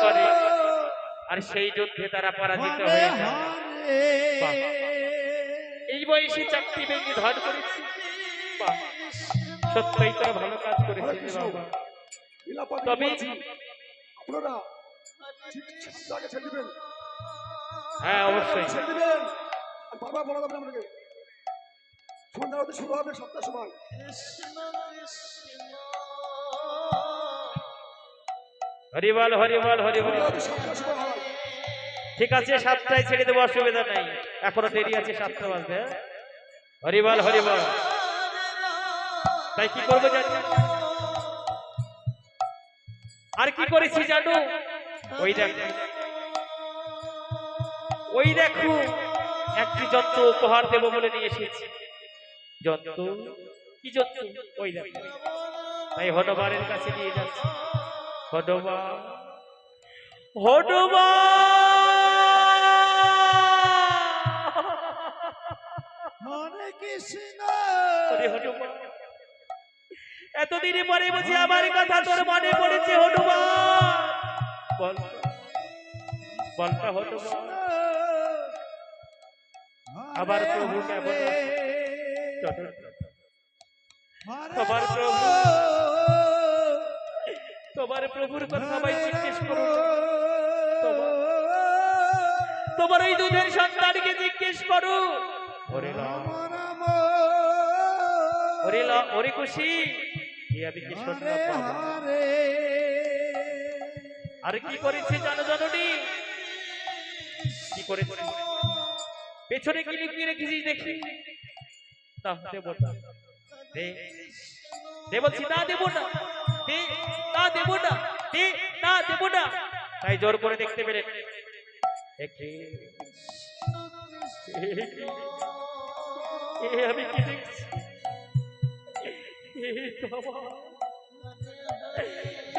করে আর সেই যুদ্ধে তারা পরাজিত হয়ে যায়। এই বয়সে চাকরি ভেঙে ধর করেছি, সত্যই তোরা ভালো কাজ করেছিস বাবা। তবে আপনারা হ্যাঁ অবশ্যই বাবা বলা যাবে আপনাকে সন্ধ্যা হতে শুরু হবে 7টার সময়। হরিবল হরিবল হরিবল। ঠিক আছে 7টায় ছেড়ে দেবো, অসুবিধা নাই, এখনো দেরি আছে, 7টা বাজবে। হরিবল হরিবল। তাই কি করবো জানি, আর কি করেছি জানো? ওই দেখো ওই দেখো একটি যন্ত্র উপহার দেবো বলে নিয়ে এসেছি। যন্ত্র কি যন্ত্র? ওই দেখো, তাই হনুমানের কাছে নিয়ে যাচ্ছি। হনুমান হনুমান হনুমান, এতদিনে পরে বুঝি আমার কথা তোর মনে পড়েছে হনুমান? বল বলটা হনুমান, আবার প্রভু কেমন তোমার প্রভু, তোমার প্রভুর কথা ভাই জিজ্ঞেস করো, তোমার ওই দুধের সন্তানকে জিজ্ঞেস করো। ওরে খুশি, আমি কি শুনলাম? আর কি করেছে জানো জননী? কি করেছে? পেছনে কি লুকিয়ে রেখেছিস দেখি? না দেব না, বলছি না দেব না, না দেব না, না দেব না। তাই জোর করে দেখতে পেলে আমি কি দেখছি?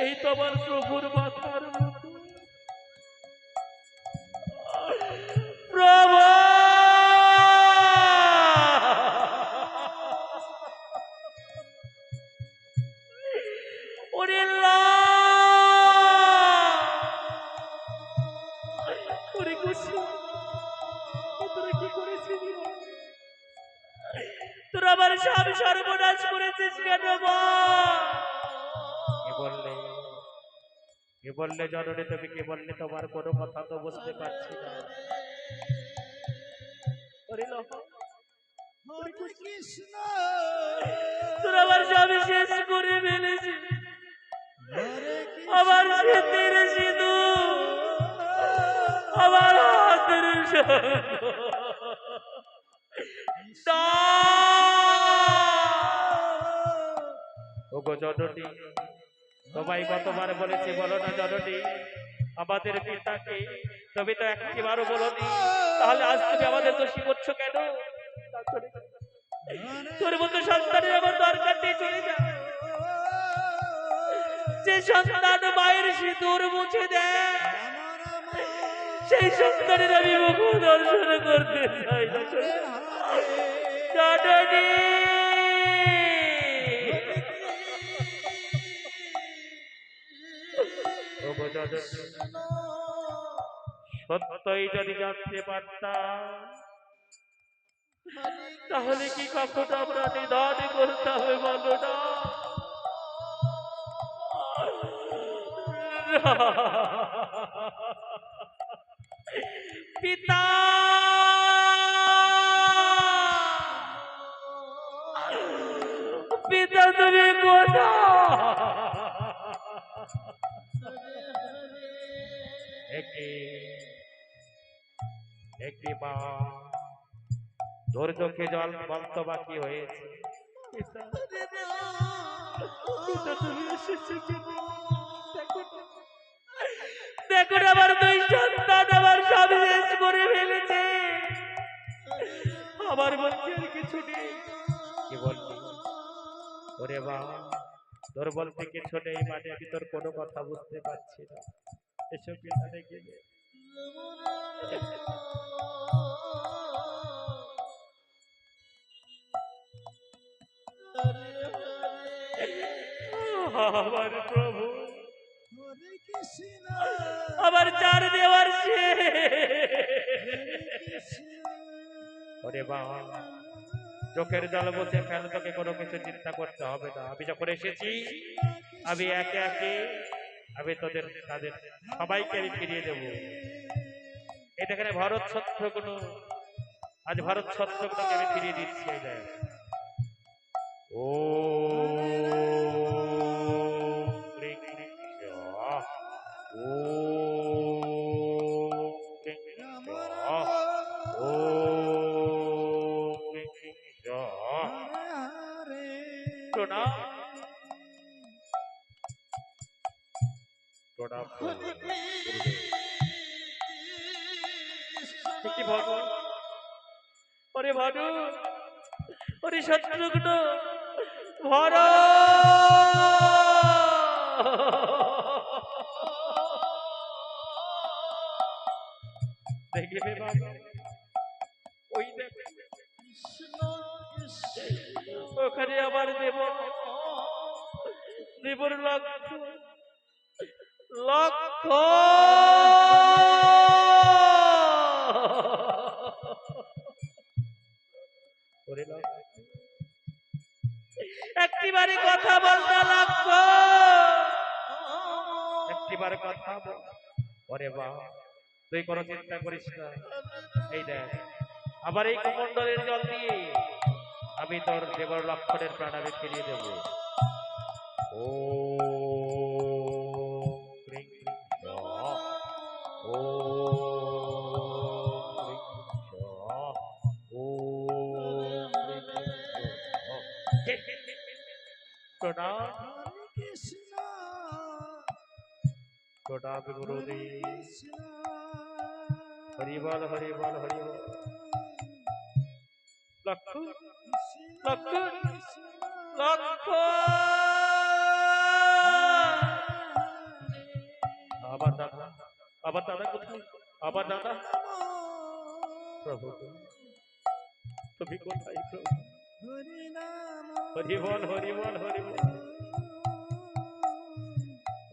এই তো আমার প্রভুর মাথার মতো। প্রভু ওরে ওরে খুশি, তোরা কি করেছিস? তোরা আমার সব সর্বনাশ করেছিস কেন? কে বললে জননী? তুমি কে বললে? তোমার কোনো কথা তো বুঝতে পারছি না। তোরা আমার সব শেষ করে ফেলেছিস, আমার স্মৃতির সিঁদুর, আমার হাতের ওগো জননী, তোমায় কতবার বলেছি বলো না জননী আমাদের পিতাকে? তবে তো একবারও বলনি, তাহলে আজ তুমি আমাদের দোষী করছো কেন? তোর মতো সন্তানের আমার দরকার নেই, চলে যা। যে সন্তান মায়ের সিঁদুর মুছে দেয়, সেই সন্তানের আমি মুখ দর্শন করতে চাই না জননী। সত্যই যদি জানতে পারতাম তাহলে কি কখনো আমরা নিধন করতে হবে বলো না? পিতা পিতা তুমি একটি মা তোর চোখে জল বন্ত বাকি হয়েছে। দেখো আমার দুই সন্তান আমার সব শেষ করে ফেলেছে, আমার বলছে আর কিছু নেই। কি বলবি ওরে বা, তোর বলতে কিছু নেই মানে আমি তোর কোনো কথা বুঝতে পারছি না। এসব পিছনে গেলে আমার প্রভু ওরে বাবা, চোখের জল বসে ফেল, তোকে কোনো কিছু চিন্তা করতে হবে না। আমি যখন এসেছি, আমি একে একে আমি তাদের সবাইকে আমি ফিরিয়ে দেবো। এই দেখেন ভারত শত্রুঘ্ন, আজ ভারত শত্রুঘ্নকে আমি ফিরিয়ে দিচ্ছি। এই দেখ, ও প্রণাম প্রণাম কি ভানু, ওরে ভানু, ওরে শত্রুঘ্ন, দেখবে বাবা, ওই দেখে ওখানে আমার দেবর লক্ষ্য লক্ষ্য একটিবারে কথা বলতে লক্ষ্য, একটিবারে কথা বল। ওরে বাবা, তুই কোনো চিন্তা করিস না। এই দেখ, আবার এই কুমণ্ডলের জল দিয়ে আমি তোর দেবর লক্ষণের প্রাণ আমি ফিরিয়ে দেব। ও প্রণাম প্রণাম গুরুদেব। হরিবল হরিবল হরিবল। লক্ষ্য লক্ষ্য লক্ষ্য, আবার দাদা, আবার দাদা কোথায়? আবার দাদা, প্রভু তুমি কোথায় প্রভু? হরিবল হরিবল হরিবল।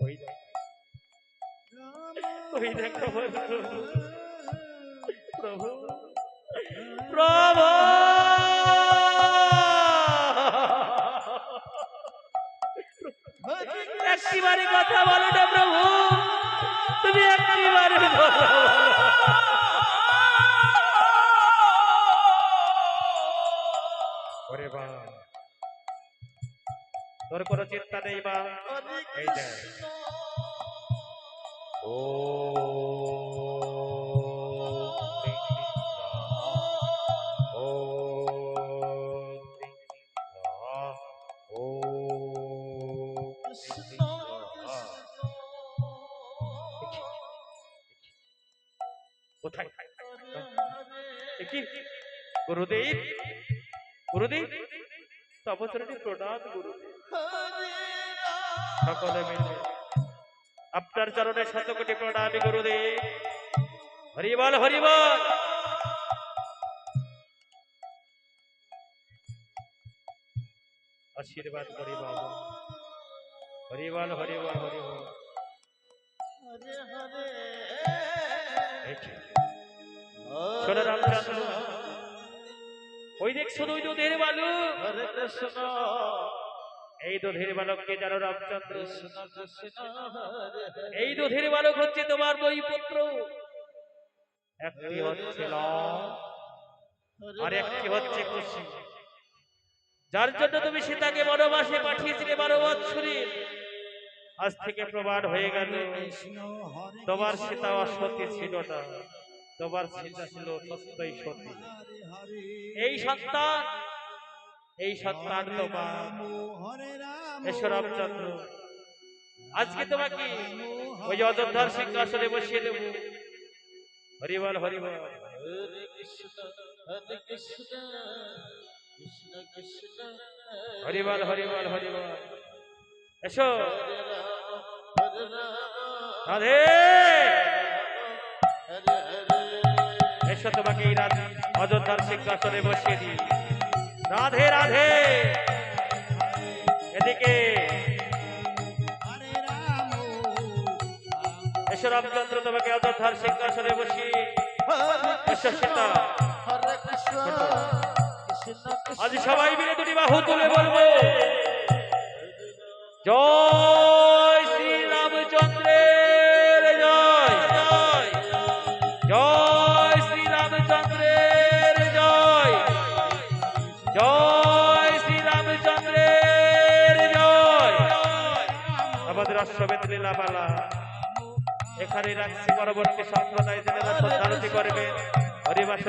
ওই দেখো প্রভু প্রভু প্রভু, একটিবারে কথা বলো না প্রভু, তুমি একটিবারে কথা বলো। ওরে বা, তোর কোনো চিন্তা নেই বা। এই দেখ, ও কোথায় কি গুরুদেব? গুরুদেব তপস্বরী প্রণাম গুরুদেব। সকলে মিলে আপনার চরণে শতকোটি প্রণামী গুরুদেব। হরিবল হরিবল। আশীর্বাদ করি বাবা। হরিবল হরিবল হরিবল। শোনো রামচন্দ্র, ওই দেখছো ওই দুধের বালক, এই দুধের বালককে জানো রামচন্দ্র? এই দুধের বালক হচ্ছে তোমার দুই পুত্র, একটি হচ্ছে লব আর একটি হচ্ছে কুশি, যার জন্য তুমি সীতাকে বনবাসে পাঠিয়েছিলে 12 বৎসরের। আজ থেকে প্রমাণ হয়ে গেল তোমার সীতা অসতী ছিল না, তোমার সীতা ছিল সত্যই সতী। এই সন্তান তোমার। এসো রামচন্দ্র, আজকে তোমাকে ওই যে অযোধ্যার সিংহাসনে বসিয়ে দেব। হরিবল হরিবল। হরিবল হরিবল হরিবল। এসো রাধে, এসো তোমাকে এই অযোধ্যার সিংহাসনে বসিয়ে দিই। রাধে রাধে। এদিকে এসো রামচন্দ্র, তোমাকে অযোধ্যার সিংহাসনে বসিয়ে। এসো সীতা। আজ সবাই মিলে দুটি বাহু তুলে বলবো জয় শ্রী রামচন্দ্রের জয় জয় জয় শ্রী রামচন্দ্রের জয় জয় শ্রী রামচন্দ্রের জয়। আমাদের অশ্বমেধ লীলাপালা এখানে রাখছি, পরবর্তী সম্প্রদায় জেনেরা শ্রদ্ধারতি করবে। হরিবাস